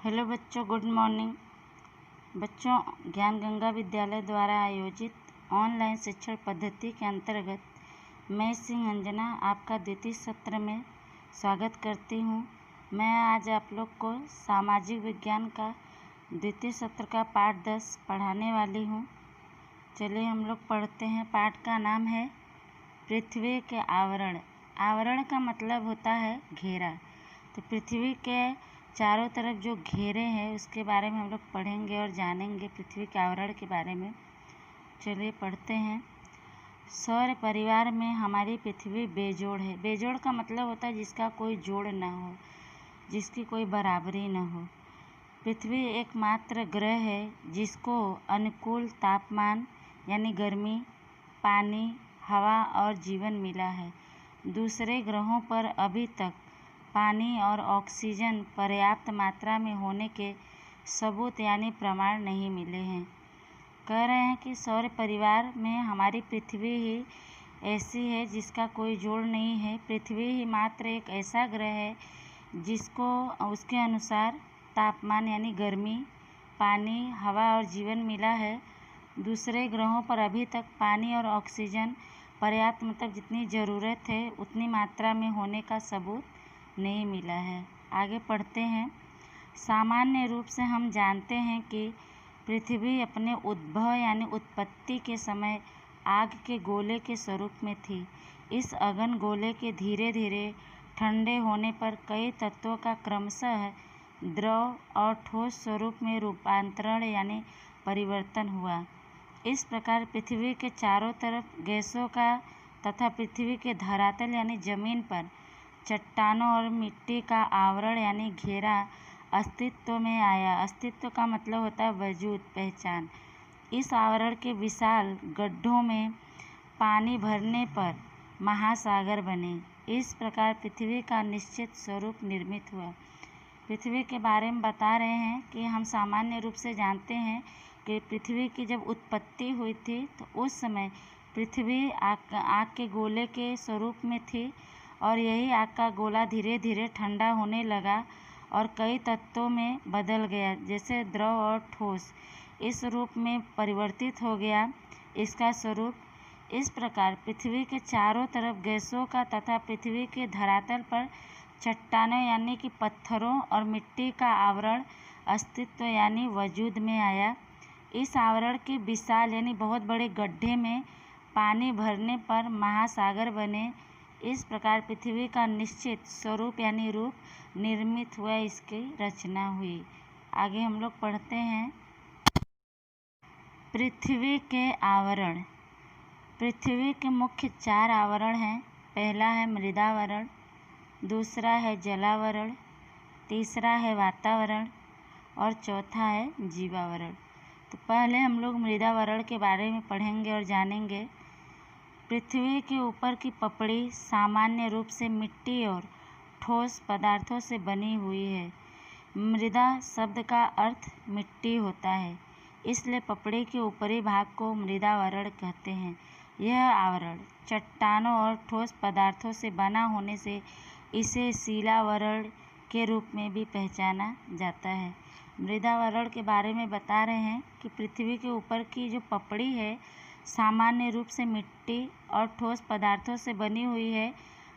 Hello बच्चों, good morning. बच्चों, ज्ञान गंगा विद्यालय द्वारा आयोजित ऑनलाइन शिक्षण पद्धति के अंतर्गत मैं सिंह अंजना आपका द्वितीय सत्र में स्वागत करती हूँ। मैं आज आप लोग को सामाजिक विज्ञान का द्वितीय सत्र का पाठ 10 पढ़ाने वाली हूँ। चलिए हम लोग पढ़ते हैं। पाठ का नाम है पृथ्वी के आवरण। आवरण का मतलब होता है घेरा। तो पृथ्वी के चारों तरफ जो घेरे हैं उसके बारे में हम लोग पढ़ेंगे और जानेंगे पृथ्वी के आवरण के बारे में। चलिए पढ़ते हैं। सौर परिवार में हमारी पृथ्वी बेजोड़ है। बेजोड़ का मतलब होता है जिसका कोई जोड़ ना हो, जिसकी कोई बराबरी ना हो। पृथ्वी एकमात्र ग्रह है जिसको अनुकूल तापमान यानी गर्मी, पानी, हवा और जीवन मिला है। दूसरे ग्रहों पर अभी तक पानी और ऑक्सीजन पर्याप्त मात्रा में होने के सबूत यानी प्रमाण नहीं मिले हैं। कह रहे हैं कि सौर परिवार में हमारी पृथ्वी ही ऐसी है जिसका कोई जोड़ नहीं है। पृथ्वी ही मात्र एक ऐसा ग्रह है जिसको उसके अनुसार तापमान यानी गर्मी, पानी, हवा और जीवन मिला है। दूसरे ग्रहों पर अभी तक पानी और ऑक्सीजन पर्याप्त मतलब जितनी ज़रूरत है उतनी मात्रा में होने का सबूत नहीं मिला है। आगे पढ़ते हैं। सामान्य रूप से हम जानते हैं कि पृथ्वी अपने उद्भव यानी उत्पत्ति के समय आग के गोले के स्वरूप में थी। इस अगन गोले के धीरे धीरे ठंडे होने पर कई तत्वों का क्रमशः द्रव और ठोस स्वरूप में रूपांतरण यानी परिवर्तन हुआ। इस प्रकार पृथ्वी के चारों तरफ गैसों का तथा पृथ्वी के धरातल यानी जमीन पर चट्टानों और मिट्टी का आवरण यानी घेरा अस्तित्व में आया। अस्तित्व का मतलब होता है वजूद, पहचान। इस आवरण के विशाल गड्ढों में पानी भरने पर महासागर बने। इस प्रकार पृथ्वी का निश्चित स्वरूप निर्मित हुआ। पृथ्वी के बारे में बता रहे हैं कि हम सामान्य रूप से जानते हैं कि पृथ्वी की जब उत्पत्ति हुई थी तो उस समय पृथ्वी आग के गोले के स्वरूप में थी और यही आग का गोला धीरे धीरे ठंडा होने लगा और कई तत्वों में बदल गया, जैसे द्रव और ठोस। इस रूप में परिवर्तित हो गया इसका स्वरूप। इस प्रकार पृथ्वी के चारों तरफ गैसों का तथा पृथ्वी के धरातल पर चट्टानों यानी कि पत्थरों और मिट्टी का आवरण अस्तित्व यानी वजूद में आया। इस आवरण के विशाल यानी बहुत बड़े गड्ढे में पानी भरने पर महासागर बने। इस प्रकार पृथ्वी का निश्चित स्वरूप यानी रूप निर्मित हुआ, इसकी रचना हुई। आगे हम लोग पढ़ते हैं। पृथ्वी के आवरण। पृथ्वी के मुख्य 4 आवरण हैं। पहला है मृदावरण, दूसरा है जलावरण, तीसरा है वातावरण और चौथा है जीवावरण। तो पहले हम लोग मृदावरण के बारे में पढ़ेंगे और जानेंगे। पृथ्वी के ऊपर की पपड़ी सामान्य रूप से मिट्टी और ठोस पदार्थों से बनी हुई है। मृदा शब्द का अर्थ मिट्टी होता है, इसलिए पपड़ी के ऊपरी भाग को मृदावरण कहते हैं। यह आवरण चट्टानों और ठोस पदार्थों से बना होने से इसे शिलावरण के रूप में भी पहचाना जाता है। मृदावरण के बारे में बता रहे हैं कि पृथ्वी के ऊपर की जो पपड़ी है सामान्य रूप से मिट्टी और ठोस पदार्थों से बनी हुई है।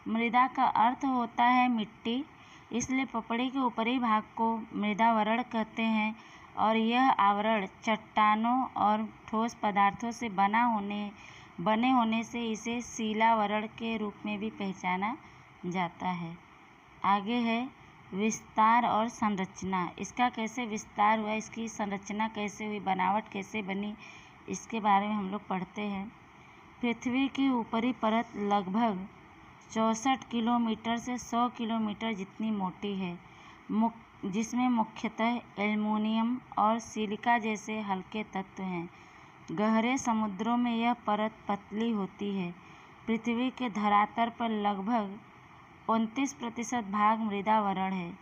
मृदा का अर्थ होता है मिट्टी, इसलिए पपड़ी के ऊपरी भाग को मृदावरण कहते हैं और यह आवरण चट्टानों और ठोस पदार्थों से बने होने से इसे शिलावरण के रूप में भी पहचाना जाता है। आगे है विस्तार और संरचना। इसका कैसे विस्तार हुआ, इसकी संरचना कैसे हुई, बनावट कैसे बनी, इसके बारे में हम लोग पढ़ते हैं। पृथ्वी की ऊपरी परत लगभग 64 किलोमीटर से 100 किलोमीटर जितनी मोटी है, जिसमें मुख्यतः एल्युमिनियम और सिलिका जैसे हल्के तत्व हैं। गहरे समुद्रों में यह परत पतली होती है। पृथ्वी के धरातल पर लगभग 29% भाग मृदावरण है।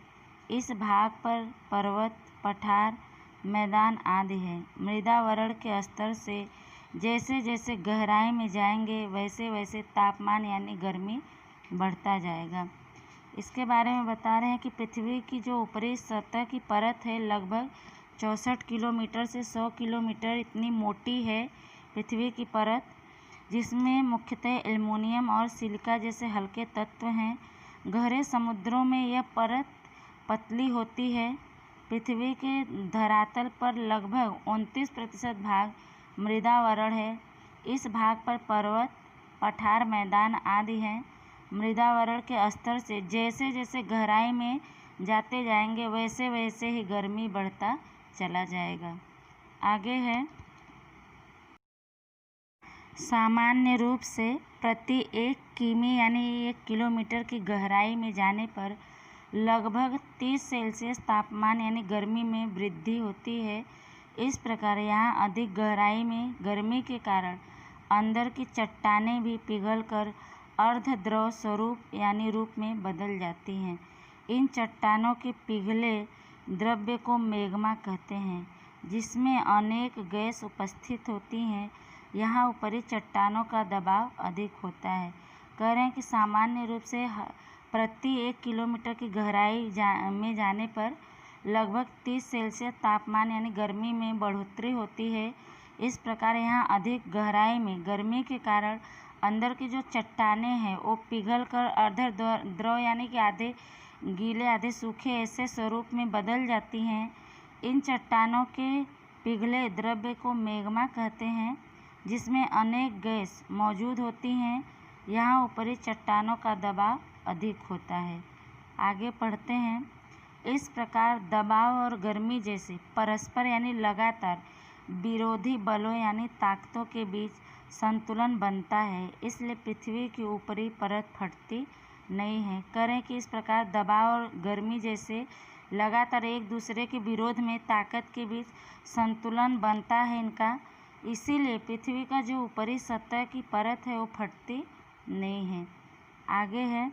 इस भाग पर पर्वत, पठार, मैदान आदि है। मृदावरण के स्तर से जैसे जैसे गहराई में जाएंगे वैसे वैसे तापमान यानी गर्मी बढ़ता जाएगा। इसके बारे में बता रहे हैं कि पृथ्वी की जो ऊपरी सतह की परत है लगभग 64 किलोमीटर से 100 किलोमीटर इतनी मोटी है पृथ्वी की परत, जिसमें मुख्यतः एल्युमिनियम और सिलिका जैसे हल्के तत्व हैं। गहरे समुद्रों में यह परत पतली होती है। पृथ्वी के धरातल पर लगभग 29% भाग मृदावरण है। इस भाग पर पर्वत, पठार, मैदान आदि हैं। मृदावरण के स्तर से जैसे जैसे गहराई में जाते जाएंगे वैसे वैसे ही गर्मी बढ़ता चला जाएगा। आगे है, सामान्य रूप से प्रति 1 किमी यानी 1 किलोमीटर की गहराई में जाने पर लगभग 30 सेल्सियस तापमान यानी गर्मी में वृद्धि होती है। इस प्रकार यहाँ अधिक गहराई में गर्मी के कारण अंदर की चट्टानें भी पिघलकर अर्धद्रव स्वरूप यानी रूप में बदल जाती हैं। इन चट्टानों के पिघले द्रव्य को मैग्मा कहते हैं, जिसमें अनेक गैस उपस्थित होती हैं। यहाँ ऊपरी चट्टानों का दबाव अधिक होता है। कह रहे हैं कि सामान्य रूप से प्रति 1 किलोमीटर की गहराई में जाने पर लगभग 30 सेल्सियस तापमान यानी गर्मी में बढ़ोतरी होती है। इस प्रकार यहाँ अधिक गहराई में गर्मी के कारण अंदर की जो चट्टानें हैं वो पिघलकर अर्धद्रव यानी कि आधे गीले आधे सूखे ऐसे स्वरूप में बदल जाती हैं। इन चट्टानों के पिघले द्रव्य को मैग्मा कहते हैं, जिसमें अनेक गैस मौजूद होती हैं। यहाँ ऊपरी चट्टानों का दबाव अधिक होता है। आगे पढ़ते हैं। इस प्रकार दबाव और गर्मी जैसे परस्पर यानी लगातार विरोधी बलों यानी ताकतों के बीच संतुलन बनता है, इसलिए पृथ्वी की ऊपरी परत फटती नहीं है। करें कि इस प्रकार दबाव और गर्मी जैसे लगातार एक दूसरे के विरोध में ताकत के बीच संतुलन बनता है इनका, इसीलिए पृथ्वी का जो ऊपरी सतह की परत है वो फटती नहीं है। आगे है,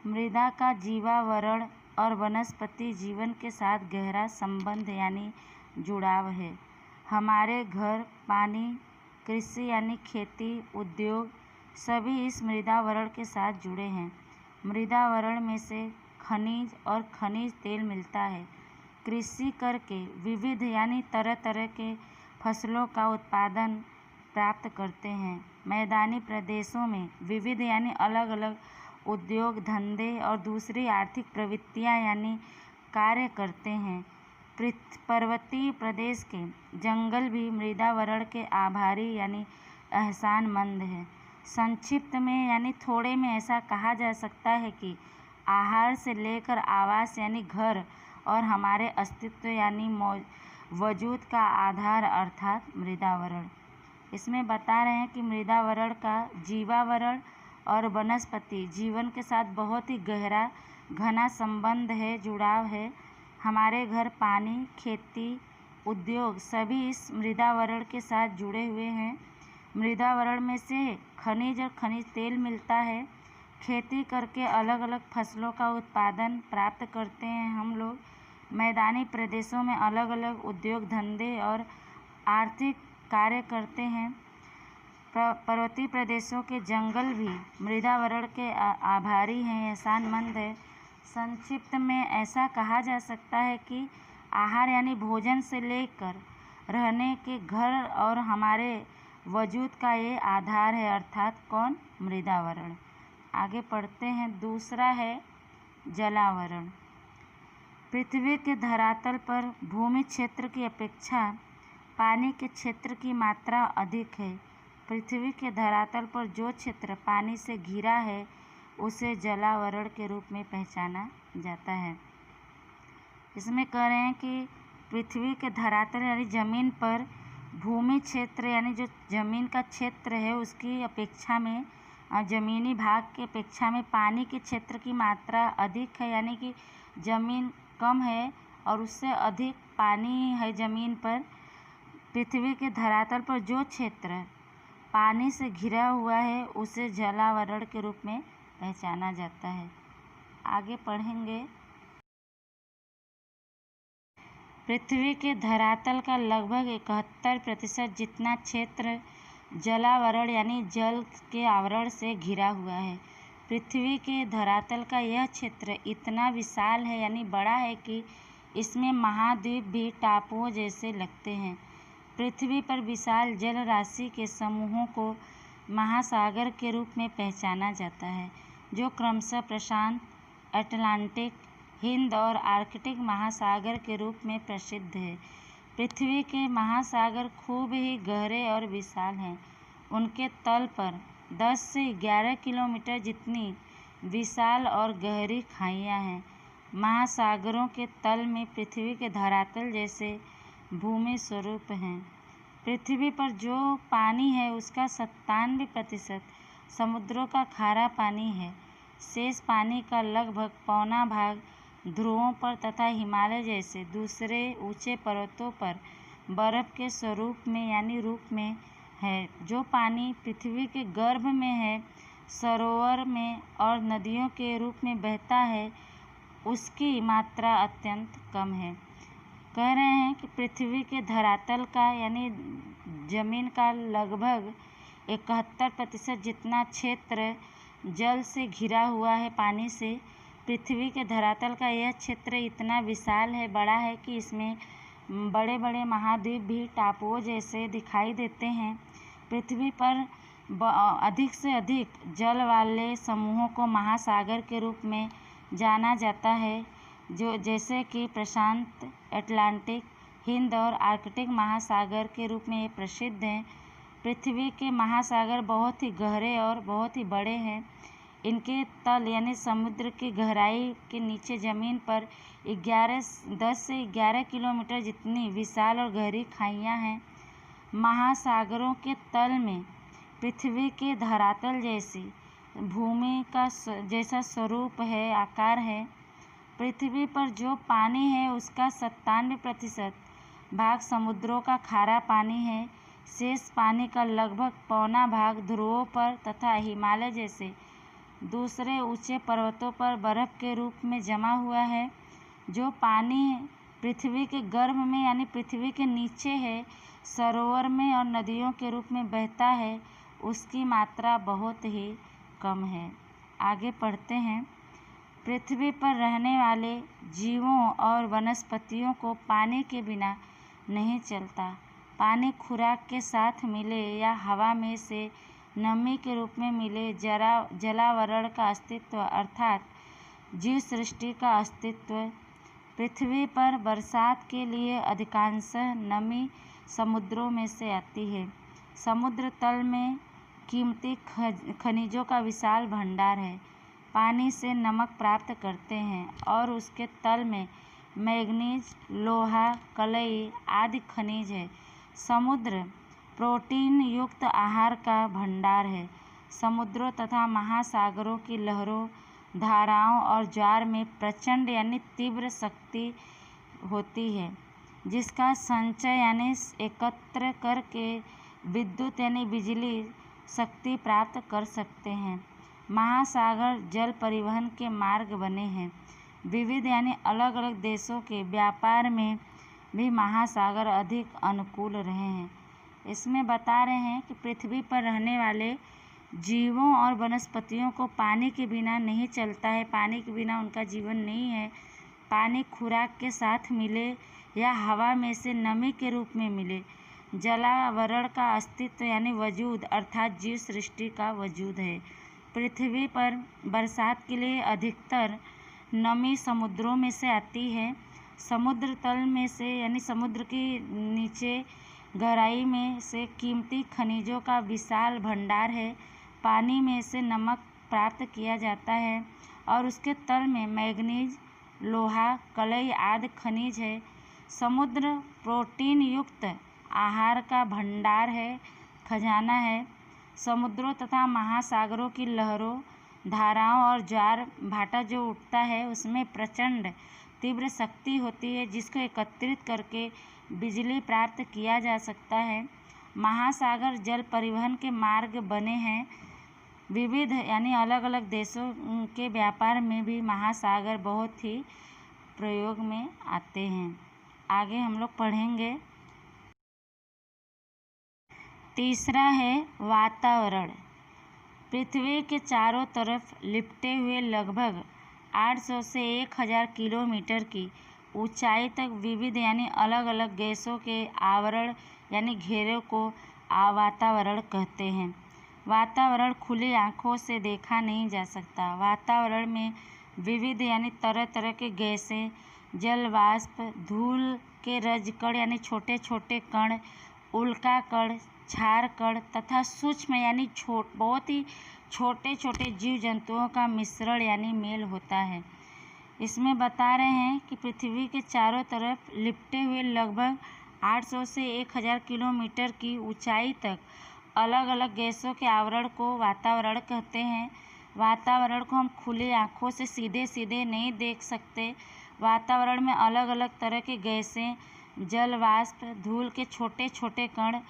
मृदा का जीवावरण और वनस्पति जीवन के साथ गहरा संबंध यानी जुड़ाव है। हमारे घर, पानी, कृषि यानी खेती, उद्योग सभी इस मृदावरण के साथ जुड़े हैं। मृदावरण में से खनिज और खनिज तेल मिलता है। कृषि करके विविध यानी तरह तरह के फसलों का उत्पादन प्राप्त करते हैं। मैदानी प्रदेशों में विविध यानी अलग अलग उद्योग धंधे और दूसरी आर्थिक प्रवृत्तियां यानी कार्य करते हैं। पर्वतीय प्रदेश के जंगल भी मृदावरण के आभारी यानी एहसानमंद है। संक्षिप्त में यानी थोड़े में ऐसा कहा जा सकता है कि आहार से लेकर आवास यानी घर और हमारे अस्तित्व यानी वजूद का आधार अर्थात मृदावरण। इसमें बता रहे हैं कि मृदावरण का जीवावरण और वनस्पति जीवन के साथ बहुत ही गहरा घना संबंध है, जुड़ाव है। हमारे घर, पानी, खेती, उद्योग सभी इस मृदावरण के साथ जुड़े हुए हैं। मृदावरण में से खनिज और खनिज तेल मिलता है। खेती करके अलग अलग फसलों का उत्पादन प्राप्त करते हैं हम लोग। मैदानी प्रदेशों में अलग अलग उद्योग धंधे और आर्थिक कार्य करते हैं। पर्वतीय प्रदेशों के जंगल भी मृदावरण के आभारी हैं, एहसानमंद है। संक्षिप्त में ऐसा कहा जा सकता है कि आहार यानी भोजन से लेकर रहने के घर और हमारे वजूद का ये आधार है, अर्थात कौन? मृदावरण। आगे पढ़ते हैं। दूसरा है जलावरण। पृथ्वी के धरातल पर भूमि क्षेत्र की अपेक्षा पानी के क्षेत्र की मात्रा अधिक है। पृथ्वी के धरातल पर जो क्षेत्र पानी से घिरा है उसे जलावरण के रूप में पहचाना जाता है। इसमें कह रहे हैं कि पृथ्वी के धरातल यानी जमीन पर भूमि क्षेत्र यानी जो जमीन का क्षेत्र है उसकी अपेक्षा में जमीनी भाग की अपेक्षा में पानी के क्षेत्र की मात्रा अधिक है, यानी कि जमीन कम है और उससे अधिक पानी है जमीन पर। पृथ्वी के धरातल पर जो क्षेत्र पानी से घिरा हुआ है उसे जलावरण के रूप में पहचाना जाता है। आगे पढ़ेंगे। पृथ्वी के धरातल का लगभग 71% जितना क्षेत्र जलावरण यानी जल के आवरण से घिरा हुआ है। पृथ्वी के धरातल का यह क्षेत्र इतना विशाल है यानी बड़ा है कि इसमें महाद्वीप भी टापुओं जैसे लगते हैं। पृथ्वी पर विशाल जल राशि के समूहों को महासागर के रूप में पहचाना जाता है, जो क्रमशः प्रशांत, अटलांटिक, हिंद और आर्कटिक महासागर के रूप में प्रसिद्ध है। पृथ्वी के महासागर खूब ही गहरे और विशाल हैं। उनके तल पर 10 से 11 किलोमीटर जितनी विशाल और गहरी खाइयाँ हैं। महासागरों के तल में पृथ्वी के धरातल जैसे भूमि स्वरूप हैं। पृथ्वी पर जो पानी है उसका 97% समुद्रों का खारा पानी है। शेष पानी का लगभग पौना भाग ध्रुवों पर तथा हिमालय जैसे दूसरे ऊंचे पर्वतों पर बर्फ के स्वरूप में यानी रूप में है। जो पानी पृथ्वी के गर्भ में है, सरोवर में और नदियों के रूप में बहता है, उसकी मात्रा अत्यंत कम है। कह रहे हैं कि पृथ्वी के धरातल का यानी जमीन का लगभग 71% जितना क्षेत्र जल से घिरा हुआ है, पानी से। पृथ्वी के धरातल का यह क्षेत्र इतना विशाल है, बड़ा है कि इसमें बड़े बड़े महाद्वीप भी टापुओं जैसे दिखाई देते हैं। पृथ्वी पर अधिक से अधिक जल वाले समूहों को महासागर के रूप में जाना जाता है, जो जैसे कि प्रशांत, अटलांटिक, हिंद और आर्कटिक महासागर के रूप में ये प्रसिद्ध हैं। पृथ्वी के महासागर बहुत ही गहरे और बहुत ही बड़े हैं। इनके तल यानी समुद्र की गहराई के नीचे ज़मीन पर 10 से 11 किलोमीटर जितनी विशाल और गहरी खाइयाँ हैं। महासागरों के तल में पृथ्वी के धरातल जैसी भूमि का जैसा स्वरूप है, आकार है। पृथ्वी पर जो पानी है उसका 97% भाग समुद्रों का खारा पानी है। शेष पानी का लगभग पौना भाग ध्रुवों पर तथा हिमालय जैसे दूसरे ऊंचे पर्वतों पर बर्फ के रूप में जमा हुआ है। जो पानी पृथ्वी के गर्भ में यानी पृथ्वी के नीचे है, सरोवर में और नदियों के रूप में बहता है, उसकी मात्रा बहुत ही कम है। आगे पढ़ते हैं। पृथ्वी पर रहने वाले जीवों और वनस्पतियों को पानी के बिना नहीं चलता। पानी खुराक के साथ मिले या हवा में से नमी के रूप में मिले, जलावरण का अस्तित्व अर्थात जीव सृष्टि का अस्तित्व। पृथ्वी पर बरसात के लिए अधिकांशतः नमी समुद्रों में से आती है। समुद्र तल में कीमती खनिजों का विशाल भंडार है। पानी से नमक प्राप्त करते हैं और उसके तल में मैंगनीज, लोहा, कलई आदि खनिज है। समुद्र प्रोटीन युक्त आहार का भंडार है। समुद्रों तथा महासागरों की लहरों, धाराओं और ज्वार में प्रचंड यानी तीव्र शक्ति होती है, जिसका संचय यानी एकत्र करके विद्युत यानी बिजली शक्ति प्राप्त कर सकते हैं। महासागर जल परिवहन के मार्ग बने हैं। विविध यानी अलग अलग देशों के व्यापार में भी महासागर अधिक अनुकूल रहे हैं। इसमें बता रहे हैं कि पृथ्वी पर रहने वाले जीवों और वनस्पतियों को पानी के बिना नहीं चलता है, पानी के बिना उनका जीवन नहीं है। पानी खुराक के साथ मिले या हवा में से नमी के रूप में मिले, जलावरण का अस्तित्व यानी वजूद अर्थात जीव सृष्टि का वजूद है। पृथ्वी पर बरसात के लिए अधिकतर नमी समुद्रों में से आती है। समुद्र तल में से यानी समुद्र के नीचे गहराई में से कीमती खनिजों का विशाल भंडार है। पानी में से नमक प्राप्त किया जाता है और उसके तल में मैंगनीज, लोहा, कलई आदि खनिज है। समुद्र प्रोटीन युक्त आहार का भंडार है, खजाना है। समुद्रों तथा महासागरों की लहरों, धाराओं और ज्वार भाटा जो उठता है, उसमें प्रचंड तीव्र शक्ति होती है, जिसको एकत्रित करके बिजली प्राप्त किया जा सकता है। महासागर जल परिवहन के मार्ग बने हैं। विविध यानी अलग अलग देशों के व्यापार में भी महासागर बहुत ही प्रयोग में आते हैं। आगे हम लोग पढ़ेंगे। तीसरा है वातावरण। पृथ्वी के चारों तरफ लिपटे हुए लगभग 800 से 1000 किलोमीटर की ऊंचाई तक विविध यानी अलग अलग गैसों के आवरण यानी घेरे को वातावरण कहते हैं। वातावरण खुली आंखों से देखा नहीं जा सकता। वातावरण में विविध यानी तरह तरह के गैसें, जल वाष्प, धूल के रजकण यानी छोटे छोटे कण, उल्का कण, क्षार कण तथा सूक्ष्म यानी बहुत ही छोटे छोटे जीव जंतुओं का मिश्रण यानी मेल होता है। इसमें बता रहे हैं कि पृथ्वी के चारों तरफ लिपटे हुए लगभग 800 से 1000 किलोमीटर की ऊंचाई तक अलग अलग गैसों के आवरण को वातावरण कहते हैं। वातावरण को हम खुली आंखों से सीधे सीधे नहीं देख सकते। वातावरण में अलग अलग तरह की गैसें, जल वाष्प, धूल के छोटे छोटे कण,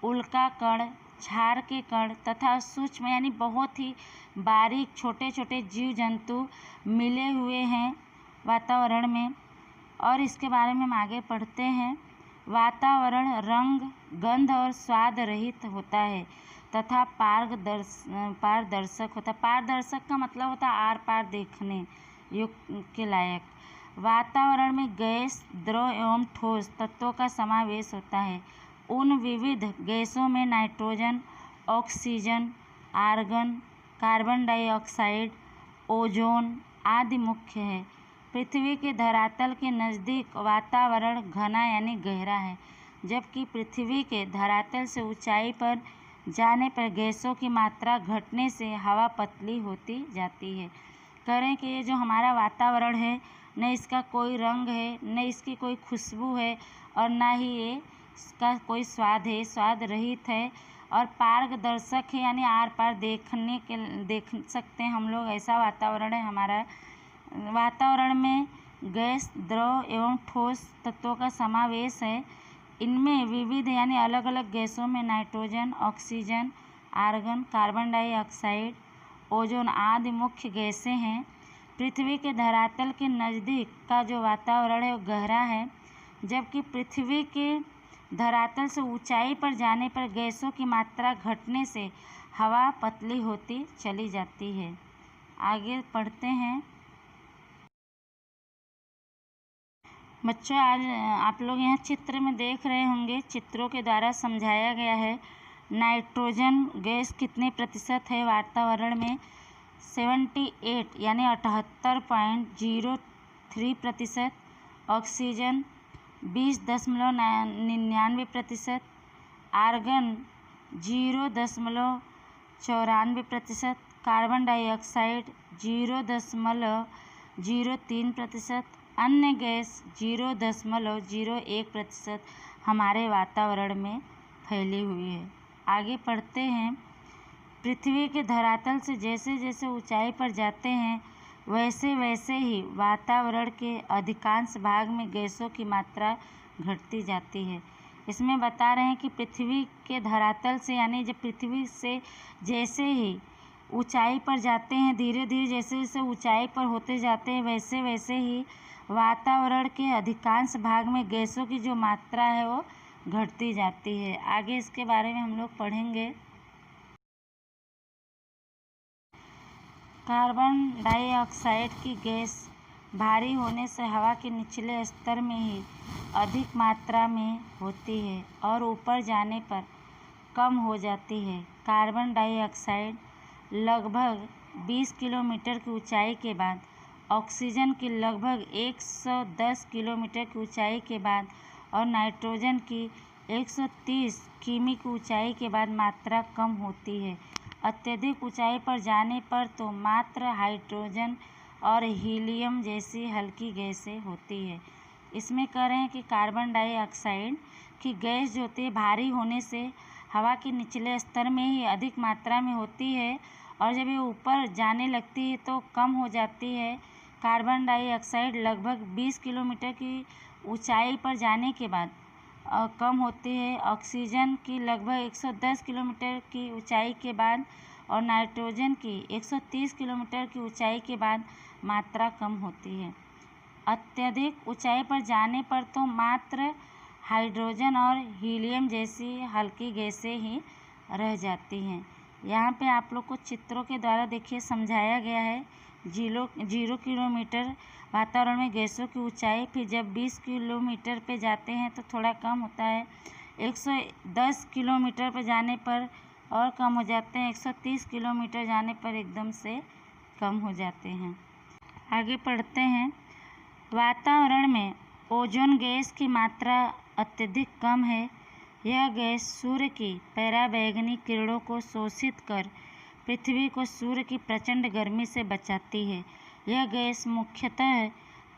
उल्का कण, क्षार के कण तथा सूक्ष्म यानी बहुत ही बारीक छोटे छोटे जीव जंतु मिले हुए हैं वातावरण में। और इसके बारे में हम आगे पढ़ते हैं। वातावरण रंग, गंध और स्वाद रहित होता है तथा पारदर्शक होता है। पारदर्शक का मतलब होता है आर पार देखने योग्य के लायक। वातावरण में गैस, द्रव एवं ठोस तत्वों का समावेश होता है। उन विविध गैसों में nitrogen, oxygen, argon, carbon dioxide, ozone आदि मुख्य है। पृथ्वी के धरातल के नज़दीक वातावरण घना यानी गहरा है, जबकि पृथ्वी के धरातल से ऊंचाई पर जाने पर गैसों की मात्रा घटने से हवा पतली होती जाती है। करें कि ये जो हमारा वातावरण है, न इसका कोई रंग है, न इसकी कोई खुशबू है और ना ही ये इसका कोई स्वाद है, स्वाद रहित है और पारदर्शक है यानी आर पार देख सकते हैं हम लोग, ऐसा वातावरण है हमारा। वातावरण में गैस, द्रव एवं ठोस तत्वों का समावेश है। इनमें विविध यानी अलग अलग गैसों में nitrogen, oxygen, argon, carbon dioxide, ozone आदि मुख्य गैसें हैं। पृथ्वी के धरातल के नज़दीक का जो वातावरण है वो गहरा है, जबकि पृथ्वी के धरातल से ऊंचाई पर जाने पर गैसों की मात्रा घटने से हवा पतली होती चली जाती है। आगे पढ़ते हैं। बच्चों, आज आप लोग यहाँ चित्र में देख रहे होंगे, चित्रों के द्वारा समझाया गया है। नाइट्रोजन गैस कितने प्रतिशत है वातावरण में? 78 यानी 78.03%। ऑक्सीजन 20.99%। आर्गन 0.94%। Carbon dioxide 0.03%। अन्य गैस 0.01% हमारे वातावरण में फैली हुई है। आगे पढ़ते हैं। पृथ्वी के धरातल से जैसे जैसे ऊंचाई पर जाते हैं, वैसे वैसे ही वातावरण के अधिकांश भाग में गैसों की मात्रा घटती जाती है। इसमें बता रहे हैं कि पृथ्वी के धरातल से यानी जब पृथ्वी से जैसे ही ऊंचाई पर जाते हैं, धीरे धीरे जैसे जैसे ऊंचाई पर होते जाते हैं, वैसे वैसे ही वातावरण के अधिकांश भाग में गैसों की जो मात्रा है वो घटती जाती है। आगे इसके बारे में हम लोग पढ़ेंगे। कार्बन डाइऑक्साइड की गैस भारी होने से हवा के निचले स्तर में ही अधिक मात्रा में होती है और ऊपर जाने पर कम हो जाती है। कार्बन डाइऑक्साइड लगभग 20 किलोमीटर की ऊंचाई के बाद, ऑक्सीजन की लगभग 110 किलोमीटर की ऊंचाई के बाद और नाइट्रोजन की 130 किमी की ऊंचाई के बाद मात्रा कम होती है। अत्यधिक ऊंचाई पर जाने पर तो मात्र हाइड्रोजन और हीलियम जैसी हल्की गैसें होती है। इसमें कह रहे हैं कि कार्बन डाइऑक्साइड की गैस जो होती है भारी होने से हवा के निचले स्तर में ही अधिक मात्रा में होती है और जब ये ऊपर जाने लगती है तो कम हो जाती है। कार्बन डाइऑक्साइड लगभग 20 किलोमीटर की ऊंचाई पर जाने के बाद कम होती है। ऑक्सीजन की लगभग 110 किलोमीटर की ऊंचाई के बाद और नाइट्रोजन की 130 किलोमीटर की ऊंचाई के बाद मात्रा कम होती है। अत्यधिक ऊंचाई पर जाने पर तो मात्र हाइड्रोजन और हीलियम जैसी हल्की गैसें ही रह जाती हैं। यहाँ पे आप लोग को चित्रों के द्वारा देखिए समझाया गया है। 0 किलोमीटर वातावरण में गैसों की ऊंचाई, फिर जब 20 किलोमीटर पे जाते हैं तो थोड़ा कम होता है, 110 किलोमीटर पर जाने पर और कम हो जाते हैं, 130 किलोमीटर जाने पर एकदम से कम हो जाते हैं। आगे पढ़ते हैं। वातावरण में ओजोन गैस की मात्रा अत्यधिक कम है। यह गैस सूर्य की पराबैंगनी किरणों को शोषित कर पृथ्वी को सूर्य की प्रचंड गर्मी से बचाती है। यह गैस मुख्यतः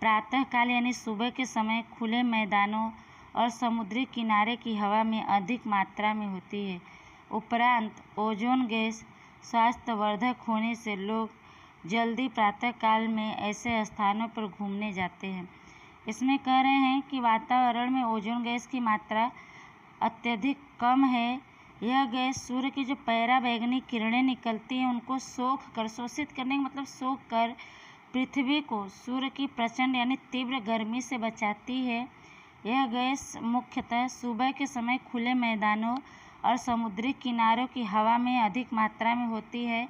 प्रातःकाल यानी सुबह के समय खुले मैदानों और समुद्री किनारे की हवा में अधिक मात्रा में होती है। उपरांत ओजोन गैस स्वास्थ्यवर्धक होने से लोग जल्दी प्रातःकाल में ऐसे स्थानों पर घूमने जाते हैं। इसमें कह रहे हैं कि वातावरण में ओजोन गैस की मात्रा अत्यधिक कम है। यह गैस सूर्य की जो पराबैंगनी किरणें निकलती हैं उनको शोषित करने का मतलब सोख कर पृथ्वी को सूर्य की प्रचंड यानी तीव्र गर्मी से बचाती है। यह गैस मुख्यतः सुबह के समय खुले मैदानों और समुद्री किनारों की हवा में अधिक मात्रा में होती है।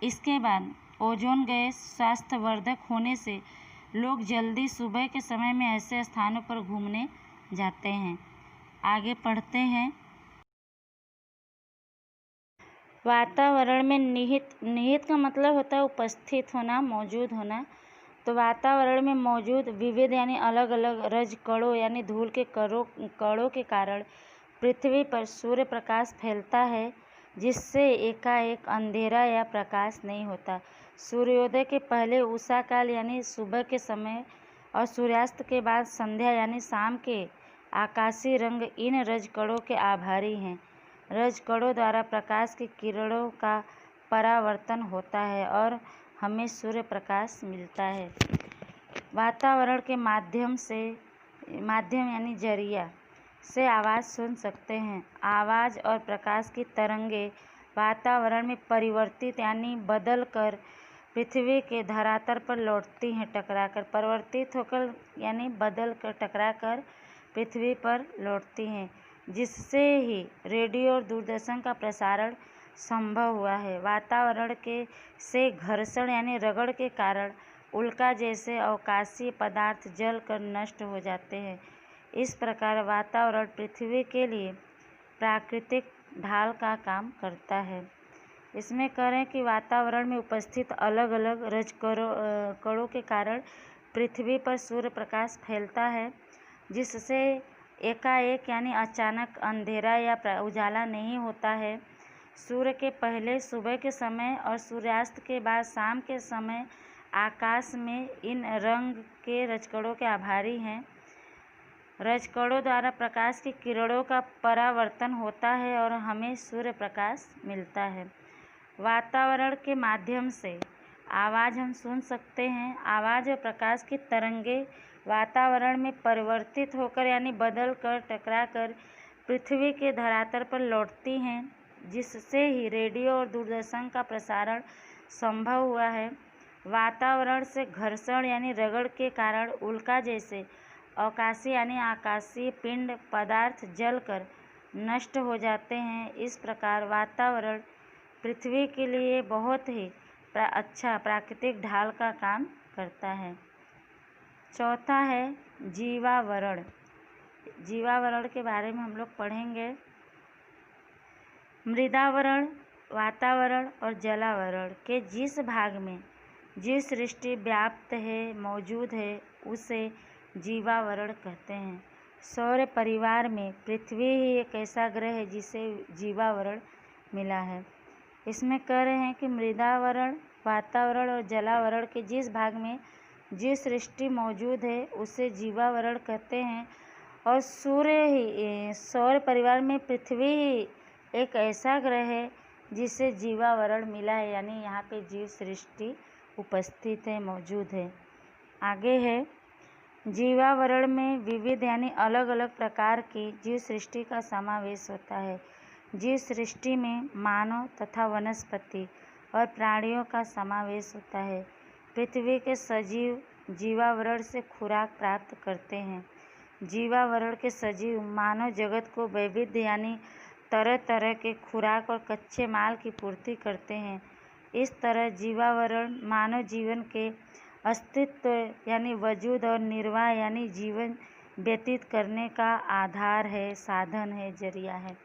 इसके बाद ओजोन गैस स्वास्थ्यवर्धक होने से लोग जल्दी सुबह के समय में ऐसे स्थानों पर घूमने जाते हैं। आगे पढ़ते हैं। वातावरण में निहित का मतलब होता है उपस्थित होना, मौजूद होना। तो वातावरण में मौजूद विविध यानी अलग अलग रजकणों यानी धूल के कणों के कारण पृथ्वी पर सूर्य प्रकाश फैलता है, जिससे एकाएक अंधेरा या प्रकाश नहीं होता। सूर्योदय के पहले उषा काल यानी सुबह के समय और सूर्यास्त के बाद संध्या यानी शाम के आकाशीय रंग इन रजकणों के आभारी हैं। रजकणों द्वारा प्रकाश की किरणों का परावर्तन होता है और हमें सूर्य प्रकाश मिलता है। वातावरण के माध्यम यानी जरिया से आवाज़ सुन सकते हैं। आवाज़ और प्रकाश की तरंगें वातावरण में परिवर्तित यानी बदल कर पृथ्वी के धरातल पर लौटती हैं, टकराकर परिवर्तित होकर यानी बदल कर टकराकर पृथ्वी पर लौटती हैं, जिससे ही रेडियो और दूरदर्शन का प्रसारण संभव हुआ है। वातावरण से घर्षण यानी रगड़ के कारण उल्का जैसे अवकाशीय पदार्थ जल कर नष्ट हो जाते हैं। इस प्रकार वातावरण पृथ्वी के लिए प्राकृतिक ढाल का काम करता है। इसमें कह रहे हैं कि वातावरण में उपस्थित अलग अलग रजकणों के कारण पृथ्वी पर सूर्य प्रकाश फैलता है, जिससे एकाएक यानी अचानक अंधेरा या उजाला नहीं होता है। सूर्य के पहले सुबह के समय और सूर्यास्त के बाद शाम के समय आकाश में इन रंग के रजकणों के आभारी हैं। रजकणों द्वारा प्रकाश की किरणों का परावर्तन होता है और हमें सूर्य प्रकाश मिलता है। वातावरण के माध्यम से आवाज़ हम सुन सकते हैं। आवाज़ और प्रकाश की तरंगें वातावरण में परिवर्तित होकर यानी बदल कर टकरा कर पृथ्वी के धरातल पर लौटती हैं, जिससे ही रेडियो और दूरदर्शन का प्रसारण संभव हुआ है। वातावरण से घर्षण यानी रगड़ के कारण उल्का जैसे अवकाशीय यानी आकाशीय पिंड पदार्थ जलकर नष्ट हो जाते हैं। इस प्रकार वातावरण पृथ्वी के लिए बहुत ही अच्छा प्राकृतिक ढाल का काम करता है। चौथा है जीवावरण। जीवावरण के बारे में हम लोग पढ़ेंगे। मृदावरण, वातावरण और जलावरण के जिस भाग में जीव सृष्टि व्याप्त है, मौजूद है, उसे जीवावरण कहते हैं। सौर परिवार में पृथ्वी ही एक ऐसा ग्रह है जिसे जीवावरण मिला है। इसमें कह रहे हैं कि मृदावरण, वातावरण और जलावरण के जिस भाग में जीव सृष्टि मौजूद है उसे जीवावरण कहते हैं। और सौर परिवार में पृथ्वी ही एक ऐसा ग्रह है जिसे जीवावरण मिला है, यानी यहाँ पे जीव सृष्टि उपस्थित है, मौजूद है। आगे है जीवावरण में विविध यानी अलग अलग प्रकार की जीव सृष्टि का समावेश होता है। जीव सृष्टि में मानव तथा वनस्पति और प्राणियों का समावेश होता है। पृथ्वी के सजीव जीवावरण से खुराक प्राप्त करते हैं। जीवावरण के सजीव मानव जगत को वैविध्य यानी तरह तरह के खुराक और कच्चे माल की पूर्ति करते हैं। इस तरह जीवावरण मानव जीवन के अस्तित्व यानी वजूद और निर्वाह यानी जीवन व्यतीत करने का आधार है, साधन है, जरिया है।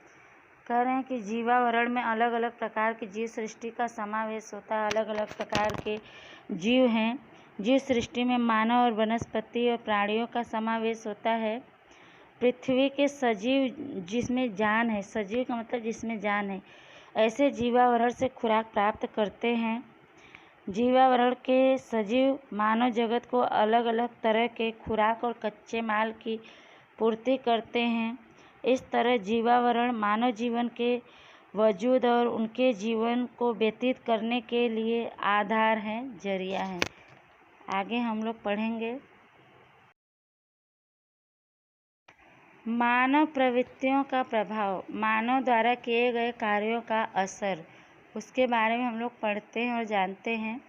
कह रहे हैं कि जीवावरण में अलग अलग प्रकार की जीव सृष्टि का समावेश होता है। अलग अलग प्रकार के जीव हैं। जीव सृष्टि में मानव और वनस्पति और प्राणियों का समावेश होता है। पृथ्वी के सजीव जिसमें जान है, सजीव का मतलब जिसमें जान है, ऐसे जीवावरण से खुराक प्राप्त करते हैं। जीवावरण के सजीव मानव जगत को अलग अलग तरह के खुराक और कच्चे माल की पूर्ति करते हैं। इस तरह जीवावरण मानव जीवन के वजूद और उनके जीवन को व्यतीत करने के लिए आधार है, जरिया है। आगे हम लोग पढ़ेंगे मानव प्रवृत्तियों का प्रभाव, मानव द्वारा किए गए कार्यों का असर, उसके बारे में हम लोग पढ़ते हैं और जानते हैं।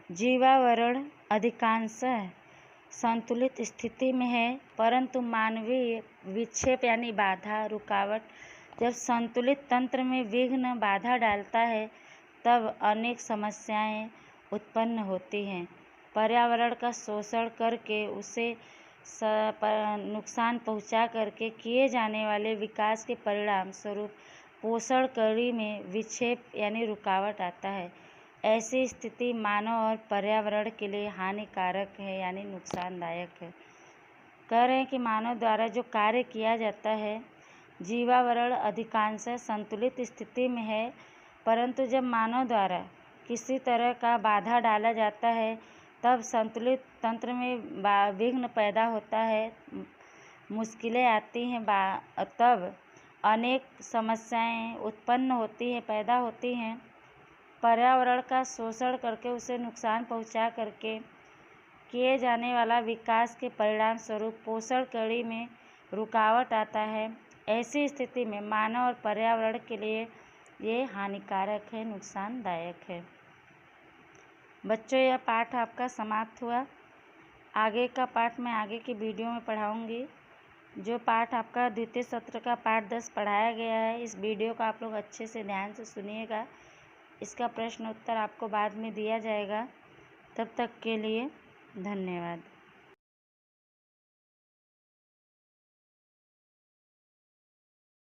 जीवावरण अधिकांशतः संतुलित स्थिति में है, परंतु मानवीय विक्षेप यानी बाधा, रुकावट जब संतुलित तंत्र में विघ्न बाधा डालता है तब अनेक समस्याएं उत्पन्न होती हैं। पर्यावरण का शोषण करके उसे नुकसान पहुंचा करके किए जाने वाले विकास के परिणाम स्वरूप पोषण कड़ी में विक्षेप यानी रुकावट आता है। ऐसी स्थिति मानव और पर्यावरण के लिए हानिकारक है यानी नुकसानदायक है। कह रहे हैं कि मानव द्वारा जो कार्य किया जाता है, जीवावरण अधिकांशतः संतुलित स्थिति में है, परंतु जब मानव द्वारा किसी तरह का बाधा डाला जाता है तब संतुलित तंत्र में विघ्न पैदा होता है, मुश्किलें आती हैं, तब अनेक समस्याएं उत्पन्न होती हैं, पैदा होती हैं। पर्यावरण का शोषण करके उसे नुकसान पहुंचा करके किए जाने वाला विकास के परिणाम स्वरूप पोषण कड़ी में रुकावट आता है। ऐसी स्थिति में मानव और पर्यावरण के लिए ये हानिकारक है, नुकसानदायक है। बच्चों, यह पाठ आपका समाप्त हुआ। आगे का पाठ मैं आगे की वीडियो में पढ़ाऊँगी। जो पाठ आपका द्वितीय सत्र का पाठ 10 पढ़ाया गया है, इस वीडियो को आप लोग अच्छे से ध्यान से सुनिएगा। इसका प्रश्न उत्तर आपको बाद में दिया जाएगा। तब तक के लिए धन्यवाद।